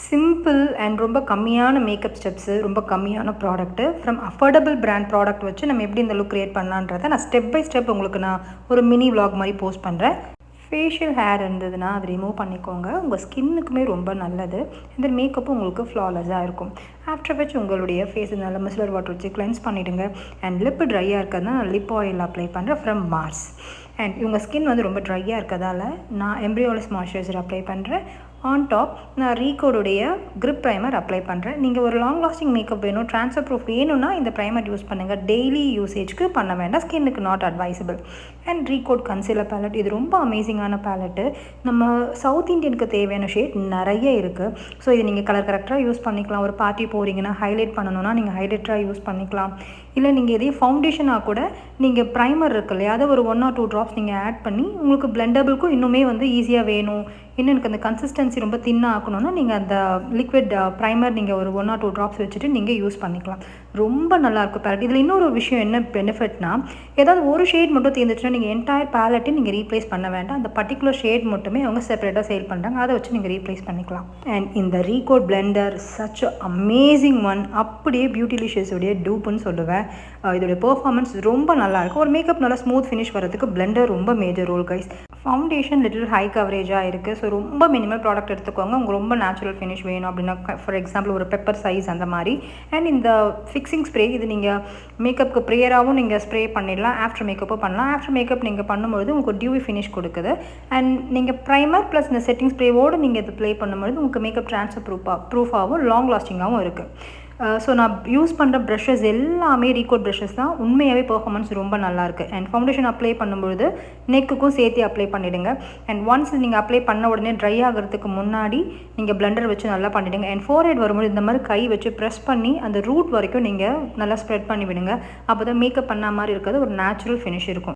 Simple and ரொம்ப கம்மியான makeup steps, ரொம்ப கம்மியான product from affordable brand product வச்சு நம்ம எப்படி இந்த லுக் கிரியேட் பண்ணலான்றதை நான் ஸ்டெப் பை ஸ்டெப் உங்களுக்கு நான் ஒரு மினி விலாக் மாதிரி போஸ்ட் பண்ணுறேன். ஃபேஷியல் ஹேர் இருந்ததுன்னா அது ரிமூவ் பண்ணிக்கோங்க. உங்கள் ஸ்கின்னுக்குமே ரொம்ப நல்லது. இந்த மேக்கப்பும் உங்களுக்கு ஃப்ளாலெஸ்ஸாக இருக்கும். ஆஃப்டர் விச் உங்களுடைய ஃபேஸ் நல்ல மிஸ்லர் வாட்டர் வச்சு கிளென்ஸ் பண்ணிவிடுங்க. அண்ட் லிப்பு ட்ரையாக இருக்கிறதுனா நான் லிப் ஆயில் அப்ளை பண்ணுறேன் ஃப்ரம் மார்ஸ். அண்ட் இவங்க ஸ்கின் வந்து ரொம்ப ட்ரையாக இருக்கிறதால நான் எம்ப்ரியோலிஸ் மாய்ஸ்சரைசர் அப்ளை பண்ணுறேன். ஆன் டாப் நான் ரீகோடுடைய கிரிப் ப்ரைமர் அப்ளை பண்ணுறேன். நீங்கள் ஒரு லாங் லாஸ்டிங் மேக்கப் வேணும், ட்ரான்ஸ்ஃபர் ப்ரூஃப் வேணும்னா இந்த ப்ரைமர் யூஸ் பண்ணுங்கள். டெய்லி யூசேஜ்க்கு பண்ண வேண்டாம், ஸ்கின்னுக்கு not advisable. And Recode concealer ballot, இது ரொம்ப அமேசிங்கான பேலட்டு. நம்ம சவுத் இண்டியனுக்கு தேவையான ஷேட் நிறைய இருக்குது. ஸோ இது நீங்கள் கலர் கரெக்டாக யூஸ் பண்ணிக்கலாம். ஒரு பார்ட்டி போகிறீங்கன்னா ஹைலைட் பண்ணணுன்னா நீங்கள் ஹைலைட்டராக யூஸ் பண்ணிக்கலாம். இல்லை நீங்கள் இதே ஃபவுண்டேஷனாக கூட நீங்கள் ப்ரைமர் இருக்கு இல்லையா, அதை ஒரு 1 or 2 ட்ராப்ஸ் நீங்கள் ஆட் பண்ணி உங்களுக்கு பிளெண்டபிளுக்கும் இன்னுமே வந்து ஈஸியாக வேணும், இன்னும் எனக்கு அந்த கன்சிஸ்டன்சி ரொம்ப தின்னாக ஆக்கணும்னா நீங்கள் அந்த லிக்விட் ப்ரைமர் நீங்கள் ஒரு 1 or 2 ட்ராப்ஸ் வச்சுட்டு நீங்கள் யூஸ் பண்ணிக்கலாம். ரொம்ப நல்லாயிருக்கும் பேலட். இதில் இன்னொரு விஷயம் என்ன பெனிஃபிட்னா, ஏதாவது ஒரு ஷேட் மட்டும் தீர்ந்துச்சுன்னா நீங்கள் என்டையர் பேலட்டையும் நீங்கள் ரீப்ளேஸ் பண்ண வேண்டாம். அந்த பர்டிகுலர் ஷேட் மட்டுமே அவங்க செப்பரேட்டாக சேல் பண்ணுறாங்க, அதை வச்சு நீங்கள் ரீப்ளேஸ் பண்ணிக்கலாம். அண்ட் இந்த Recode Blender such amazing one. அப்படியே பியூட்டிலிஷியஸுடைய டூப்புன்னு சொல்லுவேன். இதோடைய பெர்ஃபார்மன்ஸ் ரொம்ப நல்லாயிருக்கும். ஒரு மேக்கப் நல்லா ஸ்மூத் ஃபினிஷ் வரதுக்கு பிளெண்டர் ரொம்ப major role guys. Foundation little high கவரேஜாக இருக்குது. ஸோ ரொம்ப மினிமல் ப்ராடக்ட் எடுத்துக்கோங்க. உங்களுக்கு ரொம்ப நேச்சுரல் ஃபினிஷ் வேணும் அப்படின்னா, ஃபார் எக்ஸாம்பிள் ஒரு பெப்பர் சைஸ் அந்த மாதிரி. அண்ட் இந்த ஃபிக்ஸிங் ஸ்ப்ரே, இது நீங்கள் மேக்கப்புக்கு ப்ரேயராகவும் நீங்கள் ஸ்ப்ரே பண்ணிடலாம், ஆஃப்டர் மேக்கப்பும் பண்ணலாம். ஆஃப்டர் மேக்கப் நீங்கள் பண்ணும்பொழுது உங்களுக்கு டியூவி ஃபினிஷ் கொடுக்குது. அண்ட் நீங்கள் ப்ரைமர் ப்ளஸ் இந்த செட்டிங் ஸ்ப்ரேவோடு நீங்கள் இது ப்ளே பண்ணும்பொழுது உங்களுக்கு மேக்கப் ட்ரான்ஸ்ஃபர் ப்ரூஃபாகவும் லாங் லாஸ்டிங்காகவும் இருக்குது. ஸோ நான் யூஸ் பண்ணுற ப்ரஷஸ் எல்லாமே ரீகோட் ப்ரஷஸ் தான். உண்மையாகவே பெர்ஃபார்மன்ஸ் ரொம்ப நல்லாயிருக்கு. அண்ட் ஃபவுண்டேஷன் அப்ளை பண்ணும்பொழுது நெக்குக்கும் சேர்த்து அப்ளை பண்ணிவிடுங்க. அண்ட் ஒன்ஸ் நீங்கள் அப்ளை பண்ண உடனே ட்ரை ஆகிறதுக்கு முன்னாடி நீங்கள் பிளெண்டர் வச்சு நல்லா பண்ணிவிடுங்க. அண்ட் ஃபோர்ஹெட் வரும்போது இந்த மாதிரி கை வச்சு ப்ரெஸ் பண்ணி அந்த ரூட் வரைக்கும் நீங்கள் நல்லா ஸ்ப்ரெட் பண்ணி விடுங்க. அப்போ தான் மேக்கப் பண்ண மாதிரி இருக்கிறது ஒரு நேச்சுரல் ஃபினிஷ் இருக்கும்.